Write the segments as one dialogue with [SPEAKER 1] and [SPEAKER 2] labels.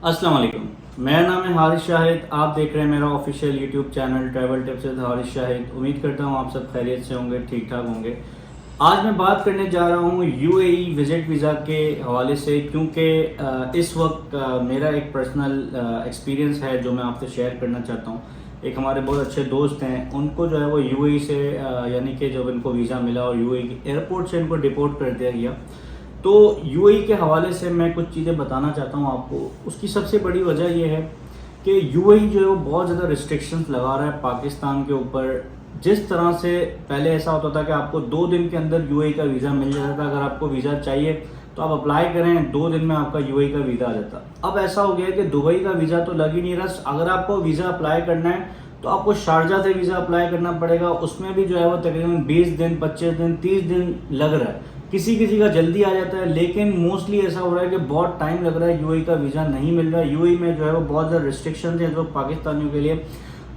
[SPEAKER 1] अस्सलाम वालेकुम। मेरा नाम है हारिस शाहिद। आप देख रहे हैं मेरा official YouTube channel travel tips with Haris Shahid. उम्मीद करता हूँ आप सब खैरियत से होंगे, ठीक ठाक होंगे। आज मैं बात करने जा रहा हूँ यूएई विज़िट वीज़ा के हवाले से, क्योंकि इस वक्त मेरा एक पर्सनल एक्सपीरियंस है जो मैं आपसे शेयर करना चाहता हूँ। एक हमारे बहुत अच्छे दोस्त हैं, उनको जो है वो यूएई से यानी कि जब इनको वीज़ा मिला और यूएई के एयरपोर्ट से इनको डिपोर्ट कर दिया गया, तो यूएई के हवाले से मैं कुछ चीज़ें बताना चाहता हूँ आपको। उसकी सबसे बड़ी वजह यह है कि यूएई जो है वो बहुत ज़्यादा रिस्ट्रिक्शंस लगा रहा है पाकिस्तान के ऊपर। जिस तरह से पहले ऐसा होता था कि आपको 2 दिन के अंदर यूएई का वीज़ा मिल जाता था। अगर आपको वीज़ा चाहिए तो आप अप्लाई करें, 2 दिन में आपका यूएई का वीज़ा आ जाता। अब ऐसा हो गया कि दुबई का वीज़ा तो लग ही नहीं रहा। अगर आपको वीज़ा अप्लाई करना है तो आपको शारजा से वीज़ा अप्लाई करना पड़ेगा। उसमें भी जो है वो तकरीबन 20 दिन, 25 दिन, 30 दिन लग रहा है। किसी किसी का जल्दी आ जाता है, लेकिन मोस्टली ऐसा हो रहा है कि बहुत टाइम लग रहा है, यूएई का वीज़ा नहीं मिल रहा है। यूएई में जो है वो बहुत ज़्यादा रिस्ट्रिक्शन है जो पाकिस्तानियों के लिए।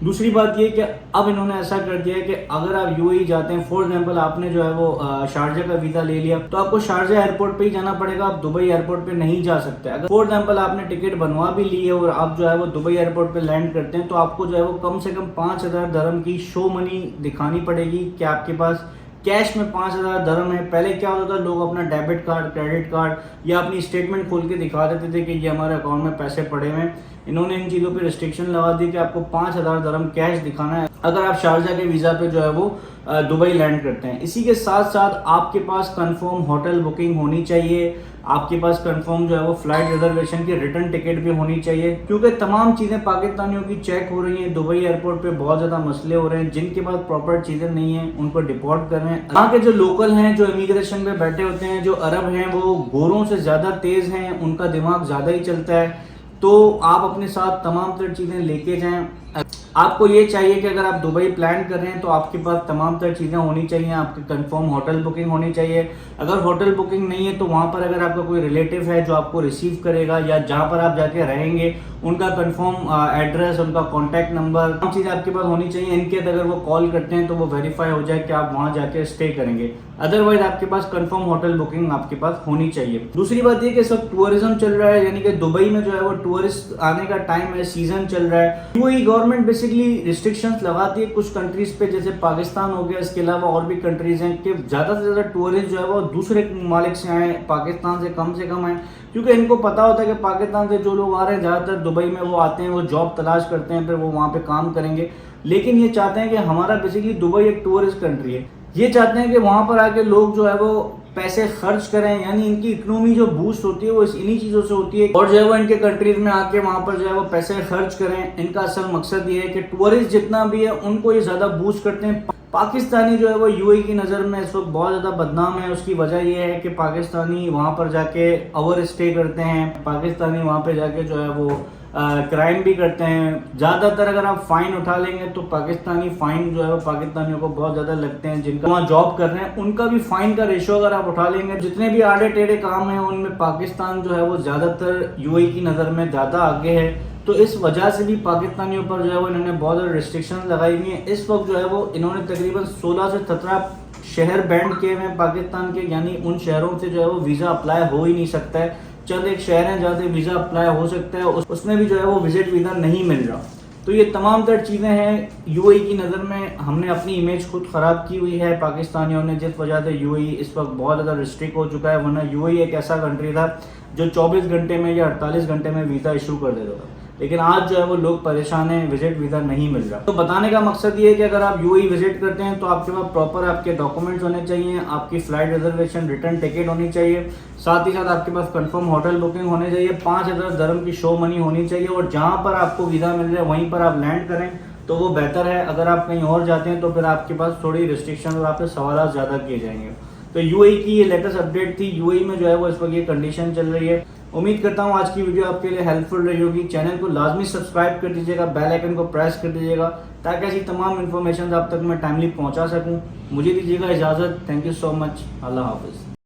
[SPEAKER 1] दूसरी बात ये कि अब इन्होंने ऐसा कर दिया है कि अगर आप यूएई जाते हैं, फॉर एग्जांपल आपने जो है वो शारजा का वीज़ा ले लिया, तो आपको शारजा एयरपोर्ट पे ही जाना पड़ेगा। आप दुबई एयरपोर्ट पे नहीं जा सकते। अगर फॉर एग्जांपल आपने टिकट बनवा भी ली है और आप जो है वो दुबई एयरपोर्ट पे लैंड करते हैं, तो आपको जो है वो कम से कम 5000 दरम की शो मनी दिखानी पड़ेगी कि आपके पास कैश में 5000 दरम है। पहले क्या होता था, लोग अपना डेबिट कार्ड, क्रेडिट कार्ड या अपनी स्टेटमेंट खोल के दिखा देते थे कि ये हमारे अकाउंट में पैसे पड़े हुए हैं। इन्होंने इन चीज़ों पे रिस्ट्रिक्शन लगा दी कि आपको 5000 दरम कैश दिखाना है अगर आप शारजा के वीज़ा पे जो है वो दुबई लैंड करते हैं। इसी के साथ साथ आपके पास कंफर्म होटल बुकिंग होनी चाहिए, आपके पास कंफर्म जो है वो फ्लाइट रिजर्वेशन की रिटर्न टिकट भी होनी चाहिए, क्योंकि तमाम चीज़ें पाकिस्तानियों की चेक हो रही हैं। दुबई एयरपोर्ट पे बहुत ज़्यादा मसले हो रहे हैं। जिनके पास प्रॉपर चीज़ें नहीं हैं उनको डिपोर्ट कर रहे हैं। यहाँ के जो लोकल हैं, जो इमिग्रेशन पे बैठे होते हैं, जो अरब हैं, वो गोरों से ज़्यादा तेज़ हैं, उनका दिमाग ज़्यादा ही चलता है। तो आप अपने साथ तमाम तर चीज़ें लेके जाएं। आपको ये चाहिए कि अगर आप दुबई प्लान कर रहे हैं तो आपके पास तमाम तर चीज़ें होनी चाहिए। आपकी कंफर्म होटल बुकिंग होनी चाहिए। अगर होटल बुकिंग नहीं है तो वहाँ पर अगर आपका कोई रिलेटिव है जो आपको रिसीव करेगा या जहाँ पर आप जाके रहेंगे, उनका कंफर्म एड्रेस, उनका कॉन्टैक्ट नंबर, तमाम चीज़ें आपके पास होनी चाहिए। इनके अगर वो कॉल करते हैं तो वो वेरीफाई हो जाए कि आप वहाँ जाके स्टे करेंगे। अदरवाइज आपके पास कंफर्म होटल बुकिंग आपके पास होनी चाहिए। दूसरी बात ये कि सब टूरिज्म चल रहा है, यानी कि दुबई में जो है वो टूरिस्ट आने का टाइम है, सीजन चल रहा है। यूएई गवर्नमेंट बेसिकली रिस्ट्रिक्शंस लगाती है कुछ कंट्रीज पे, जैसे पाकिस्तान हो गया। इसके अलावा और भी कंट्रीज हैं कि ज़्यादा से ज़्यादा टूरिस्ट जो है वो दूसरे ममालिक से आए, पाकिस्तान से कम आए, क्योंकि इनको पता होता है कि पाकिस्तान से जो लोग आ रहे हैं ज़्यादातर दुबई में वो आते हैं, वो जॉब तलाश करते हैं, फिर वो वहाँ पे काम करेंगे। लेकिन ये चाहते हैं कि हमारा बेसिकली दुबई एक टूरिस्ट कंट्री है, ये चाहते हैं कि वहाँ पर आके लोग जो है वो पैसे खर्च करें, यानी इनकी इकोनॉमी जो बूस्ट होती है वो इन्हीं चीज़ों से होती है। और जो है वो इनके कंट्रीज में आके वहाँ पर जो है वो पैसे खर्च करें। इनका असल मकसद ये है कि टूरिस्ट जितना भी है उनको ये ज़्यादा बूस्ट करते हैं। पाकिस्तानी जो है वो यूएई की नज़र में इस वक्त बहुत ज़्यादा बदनाम है। उसकी वजह यह है कि पाकिस्तानी वहाँ पर जाके ओवर स्टे करते हैं, पाकिस्तानी वहाँ पर जाके जो है वो क्राइम भी करते हैं। ज़्यादातर अगर आप फ़ाइन उठा लेंगे तो पाकिस्तानी फ़ाइन जो है वो पाकिस्तानियों को बहुत ज़्यादा लगते हैं। जिनका वहाँ जॉब कर रहे हैं उनका भी फ़ाइन का रेशो अगर आप उठा लेंगे, जितने भी आड़े टेढ़े काम हैं उनमें पाकिस्तान जो है वो ज़्यादातर यूएई की नज़र में ज़्यादा आगे है। तो इस वजह से भी पाकिस्तानियों पर जो है वो इन्होंने बहुत ज़्यादा रिस्ट्रिक्शन लगाई हुई हैं। इस वक्त जो है वो इन्होंने तकरीबन 16 से 17 शहर बैंड किए हुए हैं पाकिस्तान के, यानी उन शहरों से जो है वो वीज़ा अप्लाई हो ही नहीं सकता है। चंद एक शहर हैं जहाँ से वीज़ा अप्लाई हो सकता है, उसमें भी जो है वो विजिट वीज़ा नहीं मिल रहा। तो ये तमाम तर चीज़ें हैं। यूएई की नज़र में हमने अपनी इमेज खुद ख़राब की हुई है पाकिस्तानियों ने, जिस वजह से यूएई इस वक्त बहुत ज़्यादा रिस्ट्रिक्ट हो चुका है। वरना यूएई एक ऐसा कंट्री था जो 24 घंटे में या 48 घंटे में वीज़ा इशू कर देता था, लेकिन आज जो है वो लोग परेशान हैं, विजिट वीज़ा नहीं मिल रहा। तो बताने का मकसद ये है कि अगर आप यूएई विजिट करते हैं तो आपके पास प्रॉपर आपके डॉक्यूमेंट्स होने चाहिए, आपकी फ़्लाइट रिजर्वेशन रिटर्न टिकट होनी चाहिए, साथ ही साथ आपके पास कंफर्म होटल बुकिंग होने चाहिए, 5000 दरम की शो मनी होनी चाहिए, और जहाँ पर आपको वीज़ा मिल रहा है वहीं पर आप लैंड करें तो वो बेहतर है। अगर आप कहीं और जाते हैं तो फिर आपके पास थोड़ी रिस्ट्रिक्शन और आपसे सवाल ज़्यादा किए जाएंगे। तो यूएई की ये लेटेस्ट अपडेट थी। यूएई में जो है वो इस वक्त ये कंडीशन चल रही है। उम्मीद करता हूँ आज की वीडियो आपके लिए हेल्पफुल रही होगी। चैनल को लाजमी सब्सक्राइब कर दीजिएगा, बेल आइकन को प्रेस कर दीजिएगा ताकि ऐसी तमाम इन्फॉर्मेशन आप तक मैं टाइमली पहुँचा सकूँ। मुझे दीजिएगा इजाज़त। Thank you so much. अल्लाह हाफिज़।